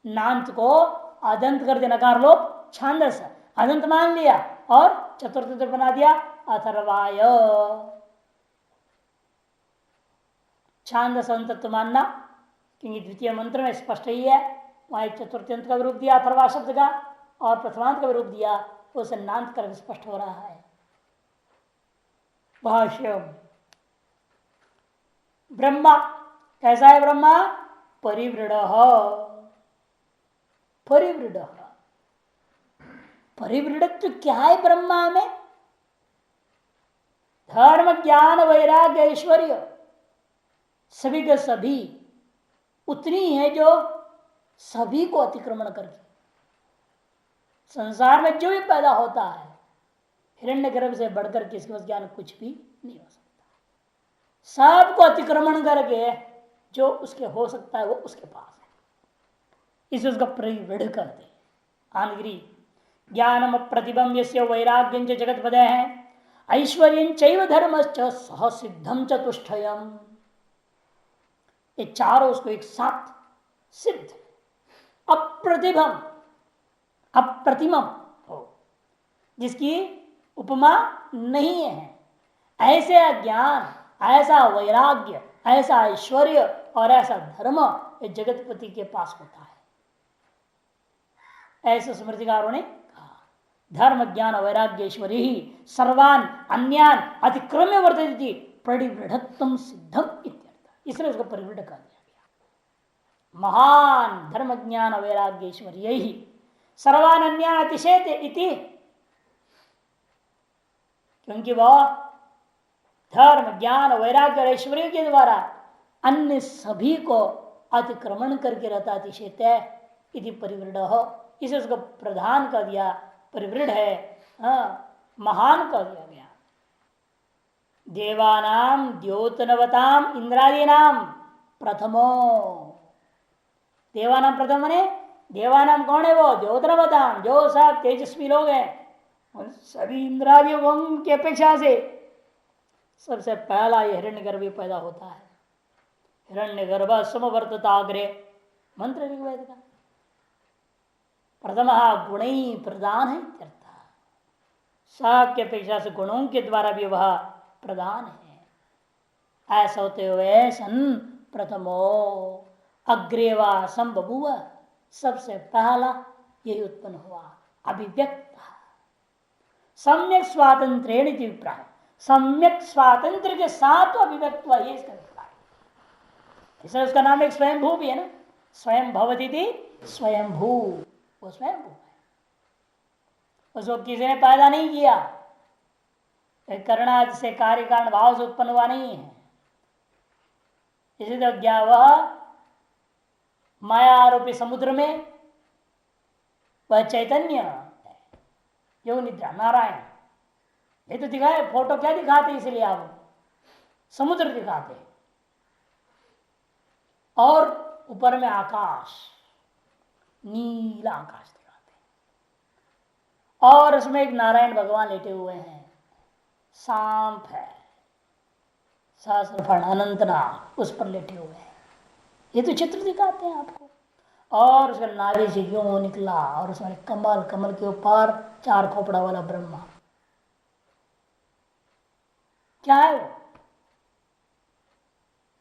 नांत को अदंत कर दिया, नकार लोप छांदस, अदंत मान लिया और चतुर्थ बना दिया अथर्वाय। छांदस अंत मानना, क्योंकि द्वितीय मंत्र में स्पष्ट ही है, वहां एक चतुर्थ्यंत का भी रूप दिया अथर्वा शब्द का, और प्रथमांत का भी रूप दिया, उसे नांत कर स्पष्ट हो रहा है। भाष्य ब्रह्मा कैसा है? ब्रह्मा परिवृढ़, परिवृढ़, परिवृढ़त्व क्या है ब्रह्मा में? धर्म ज्ञान वैराग्य ऐश्वर्य सभी के सभी उतनी है जो सभी को अतिक्रमण करके संसार में जो भी पैदा होता है हिरण्यगर्भ से बढ़कर के इसके पास ज्ञान कुछ भी नहीं हो सकता। सबको अतिक्रमण करके जो उसके हो सकता है वो उसके पास है। इसे उसका परिवृढ़ करते आनगिरी ज्ञानम प्रतिबंब यस्य वैराग्यं च जगत पदे है ऐश्वर्य चैव धर्मश्च सह सिद्धम चतुष्टयम्। ये चारों उसको एक साथ सिद्ध अप्रतिभम अप्रतिमम हो जिसकी उपमा नहीं है, ऐसे ज्ञान ऐसा वैराग्य ऐसा ऐश्वर्य और ऐसा धर्म ये जगतपति के पास होता है। ऐसे स्मृतिकारों ने कहा धर्म ज्ञान वैराग्य ऐश्वर्य ही सर्वान अन्यान अतिक्रम्य वर्तते परिवृढ़त्तम सिद्धम इत्यर्थ। इसलिए उसको परिवृढ़ कर दिया गया। महान धर्म ज्ञान वैराग्य ऐश्वर्य ही सर्वान अन्यान अतिशयते इति, क्योंकि वह धर्म ज्ञान वैराग्य और ऐश्वर्य के द्वारा अन्य सभी को अतिक्रमण करके रहता अतिशयत इति परिवृढ़। इसे उसको प्रधान कर दिया, परिवृढ़ है, महान कर दिया गया। देवानाम द्योतनवताम इंद्रादीनाम प्रथमो, देवानाम प्रथम ने देवानाम कौन है वो द्योतनवताम जो सब तेजस्वी लोग हैं सभी इंद्रादियों की अपेक्षा से सबसे पहला ये हिरण्यगर्भ पैदा होता है। हिरण्यगर्भ समवर्तताग्रे मंत्र ऋग्वेद का प्रथम गुण प्रदान है। सबके अपेक्षा से गुणों के द्वारा भी वह प्रदान है। ऐसा होते हुए सन प्रथमो अग्रेवा संबभूव, सबसे पहला यही उत्पन्न हुआ अभिव्यक्त सम्यक स्वातंत्रेण अभिप्राय, सम्यक स्वातंत्र के साथ तो अभिव्यक्त हुआ ये इसका अभिप्राय। इसलिए उसका नाम एक स्वयंभू भी है ना, स्वयं भवति थी स्वयंभू, वो स्वयंभू है। उसको किसी ने पैदा नहीं किया, करणादि से कार्य कारण भाव से उत्पन्न हुआ नहीं है। इसी तो वह माया आरोपी समुद्र में वह चैतन्य योग निद्रा नारायण, ये तो दिखाए फोटो क्या दिखाते इसलिए आप समुद्र दिखाते और ऊपर में आकाश नीला आकाश दिखाते और उसमें एक नारायण भगवान लेटे हुए हैं, सांप है सहस्रफण अनंतनाग उस पर लेटे हुए हैं। ये तो चित्र दिखाते हैं आपको। और उसका नाभि से यूं निकला और उसमें कमल, कमल के ऊपर चार खोपड़ा वाला ब्रह्मा, क्या है वो?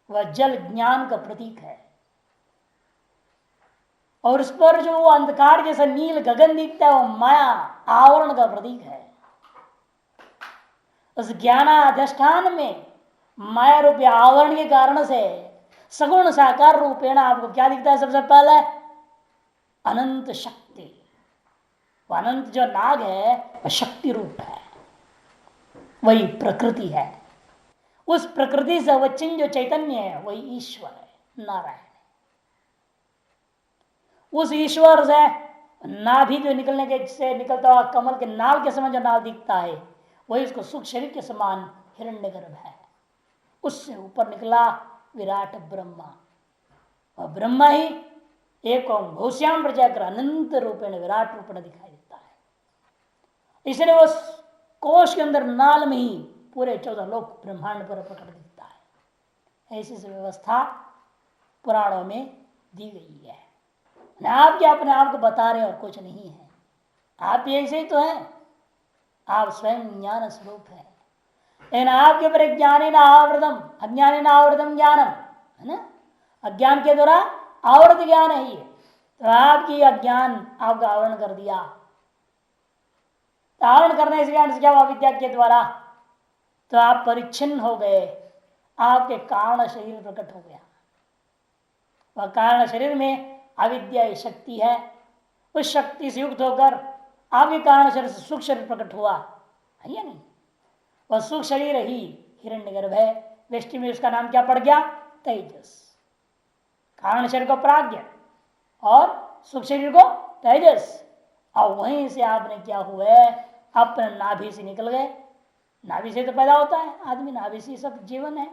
वह जल ज्ञान का प्रतीक है। और उस पर जो वो अंधकार जैसा नील गगन दिखता है वो माया आवरण का प्रतीक है। उस ज्ञानाधिष्ठान में माया रूपी आवरण के कारण से सगुण साकार रूपेण आपको क्या दिखता है? सबसे पहले अनंत शक्ति। वो अनंत जो नाग है वह शक्ति रूप है, वही प्रकृति है। उस प्रकृति से अवच्छिन्न जो चैतन्य है वही ईश्वर है, नारायण। उस ईश्वर से नाभि जो निकलने के से निकलता हुआ कमल के नाल के समान जो नाल दिखता है वही उसको सुख शरीर के समान हिरण्यगर्भ है। उससे ऊपर निकला विराट ब्रह्मा, और ब्रह्मा ही एक घोष्याम प्रजाकर अनंत रूपेण विराट रूपेण दिखाई देता है। इसलिए उस कोश के अंदर नाल में ही पूरे 14 लोक ब्रह्मांड पर प्रकट दिखता है। ऐसी व्यवस्था पुराणों में दी गई है। आप क्या अपने आप को बता रहे और कुछ नहीं है, आप भी ऐसे ही तो हैं। आप स्वयं ज्ञान स्वरूप है, लेकिन आपके ऊपर एक ज्ञानी ना आवृतम अज्ञानी ना आवृतम ज्ञानम है ना। अज्ञान के द्वारा आवृत ज्ञान है ये, तो आपकी अज्ञान आपका आवरण कर दिया। आवरण करने से ज्ञान से क्या हुआ? विद्या के द्वारा तो आप परिच्छिन्न हो गए, आपके कारण शरीर प्रकट हो गया। वह कारण शरीर में अविद्या शक्ति है, उस शक्ति से युक्त होकर आपके कारण शरीर से सुख शरीर प्रकट हुआ है या नहीं? वह सुख शरीर ही हिरण्यगर्भ है। व्यष्टि में उसका नाम क्या पड़ गया? तेजस। कारण शरीर को प्राज्ञ, और सूक्ष्म शरीर को तेजस। और वहीं से आपने क्या हुआ है, अपने नाभि से निकल गए। नाभि से तो पैदा होता है आदमी, नाभि से सब जीवन है,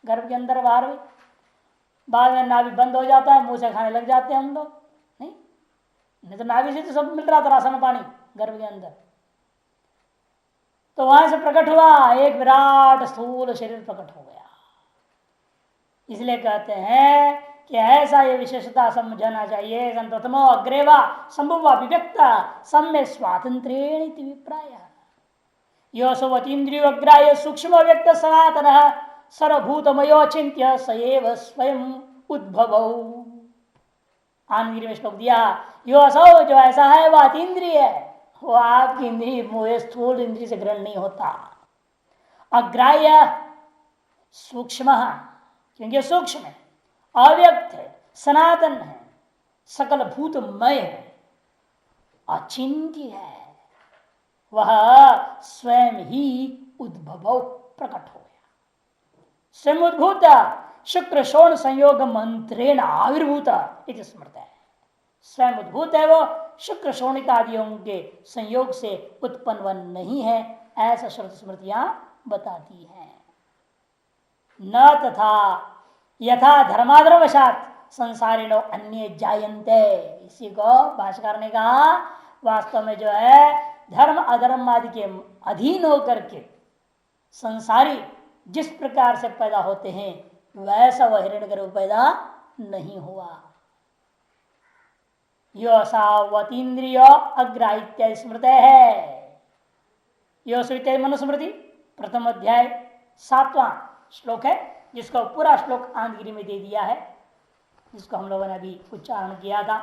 गर्भ के अंदर बाहर भी। बाद में नाभि बंद हो जाता है, मुंह से खाने लग जाते हैं हम लोग। नहीं तो नाभि से तो सब मिल रहा था, राशन पानी गर्भ के अंदर। तो वहां से प्रकट हुआ एक विराट स्थूल शरीर प्रकट हो गया। इसलिए कहते हैं कि ऐसा ये विशेषता समझना चाहिए। संप्रथमो अग्रेवा संभव अभिव्यक्त सम्य स्वातंत्र्येण इति विप्राय यो सवतीन्द्रियो अग्राह्य सूक्ष्म व्यक्त सनातन सर्वभूतमयोचिंत्य सएव स्वयं उद्भव। आनंदगिरी में श्लोक दिया, यो असो जो ऐसा है वह अतीन्द्रिय है, वो आपकी इंद्रिय मोह स्थूल इंद्रिय से ग्रहण नहीं होता। अग्राह्य सूक्ष्म, क्योंकि सूक्ष्म है, अव्यक्त है, सनातन है, सकल भूतमय है, अचिंत्य है, वह स्वयं ही उद्भव प्रकट हो गया। स्वयं उद्भूत शुक्र शोण संयोग मंत्रेण आविर्भूत इति स्मृत है। स्वयं उद्भूत है वो, शुक्र शोणिकादियों के संयोग से उत्पन्न नहीं है, ऐसा श्रुति स्मृतियां बताती हैं। न तथा यथा धर्माधर्मवशात संसारिणो अन्य जायन्ते। इसी को भाष्यकार ने कहा, वास्तव में जो है धर्म अधर्म आदि के अधीन होकर के संसारी जिस प्रकार से पैदा होते हैं वैसा वह हिरण्यगर्भ पैदा नहीं हुआ। यो सावतीन्द्रिय अग्राह्य स्मृत है। यो इत्यादि मनुस्मृति प्रथम अध्याय 7वां श्लोक है, जिसको पूरा श्लोक आनंदगिरी में दे दिया है, जिसको हम लोगों ने अभी उच्चारण किया था।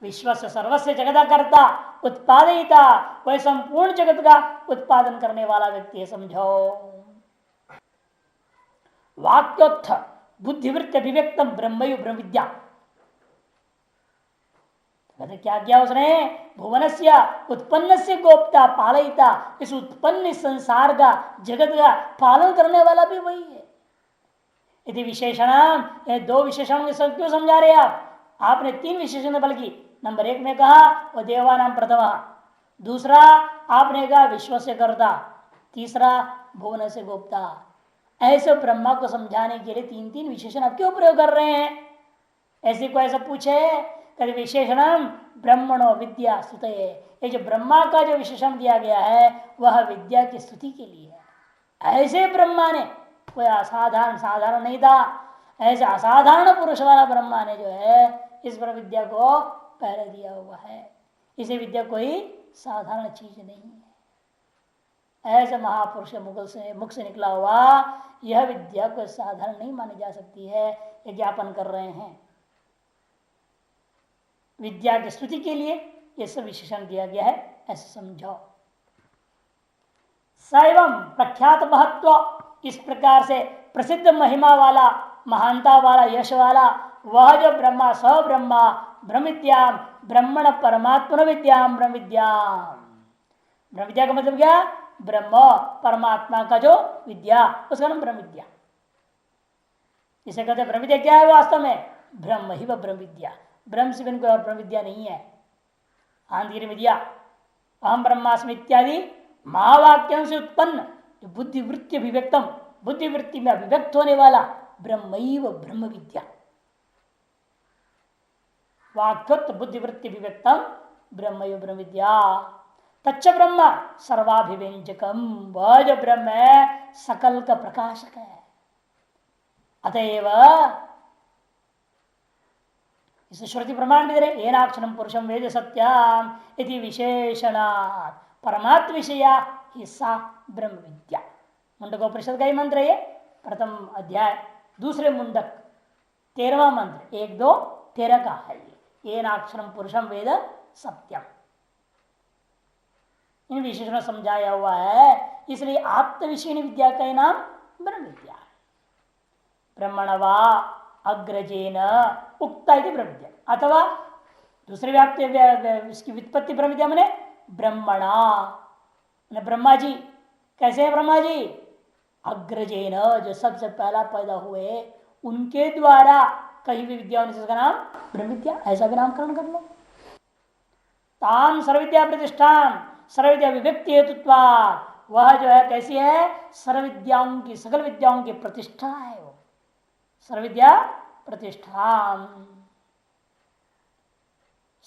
विश्व से सर्वस्व जगत कर्ता उत्पादयिता, वह संपूर्ण जगत का उत्पादन करने वाला व्यक्ति है, समझो। वाक्योत्थ बुद्धिवृत्ति अभिव्यक्तम ब्रह्मयु ब्रह्म विद्या। क्या किया उसने, भुवनस्य उत्पन्न गोप्ता पालयिता, इस उत्पन्न संसार का जगत का पालन करने वाला भी वही है। यदि विशेषण, ये दो विशेषणों के क्यों समझा रहे आपने 3 विशेषण, बल्कि नंबर 1 में कहा वो देवानाम प्रथम, दूसरा आपने कहा विश्व से कर्ता, तीसरा भुवन से गोप्ता। ऐसे ब्रह्मा को समझाने के लिए 3 विशेषण आप क्यों प्रयोग कर रहे हैं? ऐसे को ऐसा पूछे, कभी विशेषणम ब्रह्मणो विद्या स्तुते, ये जो ब्रह्मा का जो विशेषण दिया गया है वह विद्या की स्तुति के लिए है। ऐसे ब्रह्मा ने, कोई असाधारण साधारण नहीं था, ऐसे असाधारण पुरुष वाला ब्रह्मा ने जो है इस ब्रह्म विद्या को पहले दिया हुआ है। इसे विद्या कोई साधारण चीज नहीं है। ऐसे महापुरुष मुख से निकला हुआ यह विद्या कोई साधारण नहीं मानी जा सकती है, ये ज्ञापन कर रहे हैं। विद्या की स्तुति के लिए यह सब विशेषण दिया गया है, ऐसे समझो। सैवम प्रख्यात महत्व, इस प्रकार से प्रसिद्ध महिमा वाला, महानता वाला, यश वाला वह जो ब्रह्मा, स ब्रह्मा ब्रह्म विद्याम ब्रह्मण परमात्मन विद्याम ब्रह्म विद्याम। ब्रह्म विद्या का मतलब क्या, ब्रह्म परमात्मा का जो विद्या, उसका नाम ब्रह्म विद्या। इसे कहते हैं ब्रह्म विद्या क्या है, वास्तव में ब्रह्म ही वह ब्रह्म विद्या, ब्रह्म से बिन कोई और ब्रह्म विद्या नहीं है। आंधगिरी में दिया, अहम ब्रह्मास्मि इत्यादि महावाक्यों से उत्पन्न जो बुद्धिवृत्ति अभिव्यक्तम, बुद्धिवृत्ति में अभिव्यक्त होने वाला ब्रह्मैव ब्रह्म विद्या। वाक्योक्त बुद्धिवृत्ति अभिव्यक्तम ब्रह्मैव ब्रह्म विद्या। तच्च ब्रह्म सर्वाभिव्यंजकम, वह जो ब्रह्म है सकल का प्रकाशक है। अतएव इसे श्रुति प्रमाण भी दे, येनाक्षरम पुरुषम वेद सत्याम इति विशेषणात् परमात्म विषया हिस्सा ब्रह्म विद्या। मुंडकोपनिषद का ही मंत्र है, प्रथम अध्याय दूसरे मुंडक 13वां मंत्र 1, 2, 13 का है। येनाक्षरम पुरुषम वेद सत्यम, इन विशेषण समझाया हुआ है। इसलिए आत्मविषयी विद्या का नाम ब्रह्म विद्या है। ब्रह्मणवा अग्रजेन उक्ता इति ब्रह्म विद्या, अथवा दूसरे व्याप्ति इसकी व्युत्पत्ति ब्रह्म विद्या मने ब्रह्मणा, ब्रह्मा जी। कैसे है ब्रह्मा जी? अग्रजेन, जो सबसे पहला पैदा हुए उनके द्वारा कहीं भी विद्या होने से उसका नाम ब्रह्म विद्या, ऐसा भी नामकरण कर लो। ताम सर्वविद्या प्रतिष्ठान, सर्वविद्या विभक्ति हेतुत्वा, वह जो है कैसी है, सर्वविद्याओं की, सकल विद्याओं की प्रतिष्ठा है वो, सर्वविद्या प्रतिष्ठान।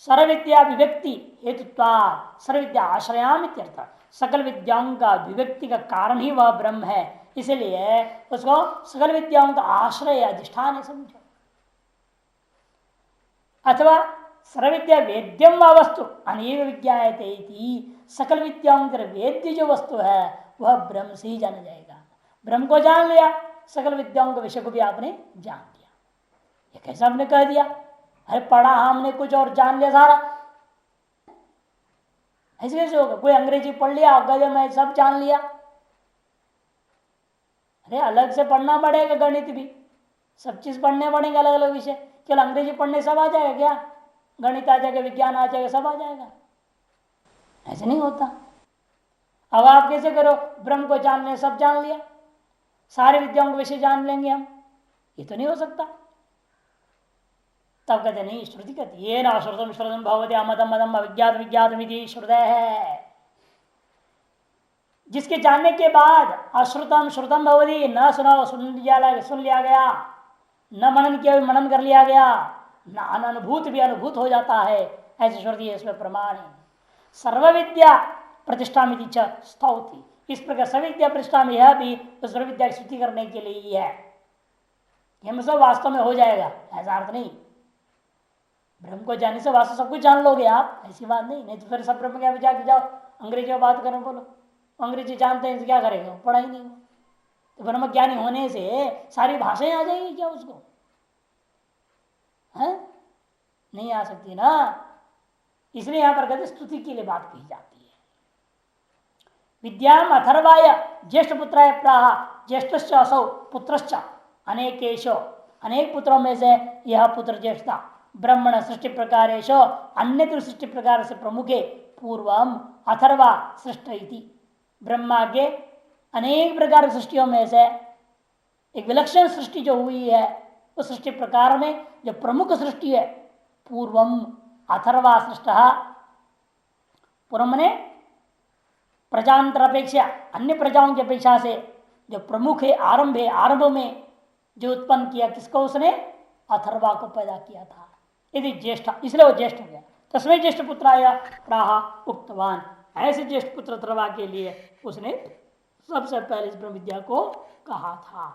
सर्वविद्या विभक्ति हेतुत्वा, सर्वविद्या आश्रयाम इत्यर्थ, सकल विद्याओं का विभक्ति का कारण ही वह ब्रह्म है, इसलिए उसको सकल विद्याओं का आश्रय अधिष्ठान है समझो। अथवा सर्वविद्या वेद्यम व वस्तु अनेक विज्ञायते, सकल विद्याओं के वेद्य जो वस्तु है वह ब्रह्म से ही जाना जाएगा। ब्रह्म को जान लिया, सकल विद्याओं के विषय को भी आपने जान लिया। ये कैसे आपने कह दिया, अरे पढ़ा हमने कुछ और जान लिया सारा, ऐसे कैसे होगा? कोई अंग्रेजी पढ़ लिया, गजे में सब जान लिया। अरे अलग से पढ़ना पड़ेगा, गणित भी सब चीज पढ़ने पड़ेंगे, अलग अलग विषय। केवल अंग्रेजी पढ़ने सब आ जाएगा क्या? गणित आ जाएगा, विज्ञान आ जाएगा, सब आ जाएगा? ऐसे नहीं होता। अब आप कैसे करो, ब्रह्म को जान लें, सब जान लिया, सारे विद्याओं के विषय जान लेंगे हम, ये तो नहीं हो सकता। तब कहते नहीं, श्रुति कहती ये ना श्रुतम श्रुतम भवति अमदम मदम अविज्ञात विज्ञातमिति श्रुतय है। जिसके जानने के बाद अश्रुतम श्रुतम भवति, न सुना सुन लिया गया, न मनन किया मनन कर लिया गया, न अनुभूत भी अनुभूत हो जाता है, ऐसी श्रुति है, इसमें प्रमाण है। सर्वविद्या प्रतिष्ठा में स्तौति, इस प्रकार सर्वविद्या प्रतिष्ठा में यह भी तो सर्वविद्या की स्तुति करने के लिए ही है। यह सब वास्तव में हो जाएगा ऐसा अर्थ नहीं, ब्रह्म को जानने से वास्तव सब कुछ जान लोगे आप, ऐसी बात नहीं। नहीं तो फिर सब ब्रह्म ज्ञान में जाके जाओ अंग्रेजी में बात करें, बोलो अंग्रेजी जानते हैं तो क्या करेगा, पढ़ा ही नहीं। तो ब्रह्म ज्ञानी होने से सारी भाषाएं आ जाएगी क्या उसको? है नहीं आ सकती ना, इसलिए यहां पर कहते स्तुति के लिए बात कही जाती है। विद्याम अथर्वाय ज्येष्ठ पुत्राय प्राह, ज्येष्ठ असौ पुत्रश्च अनेकेशो, अनेक पुत्रों में से यह पुत्र ज्येष्ठ ब्रह्मण सृष्टि प्रकारेशो अन्य सृष्टि प्रकार से प्रमुखे पूर्वम अथर्वा सृष्ट इति, ब्रह्मा के अनेक प्रकार की सृष्टियों में से एक विलक्षण सृष्टि जो हुई है उस सृष्टि प्रकार में जो प्रमुख सृष्टि है पूर्वम अथर्वा सृष्ट, पूर्व ने प्रजांतर अपेक्षा अन्य प्रजाओं की अपेक्षा से जो प्रमुख है, आरंभ है, आरंभ में जो उत्पन्न किया किसको, उसने अथर्वा को पैदा किया था, यदि ज्येष्ठ, इसलिए वो ज्येष्ठ हो गया। तस्में ज्येष्ठ पुत्राय प्राह उक्तवान, ऐसे ज्येष्ठ पुत्र अथर्वा के लिए उसने सबसे पहले इस ब्रह्म विद्या को कहा था।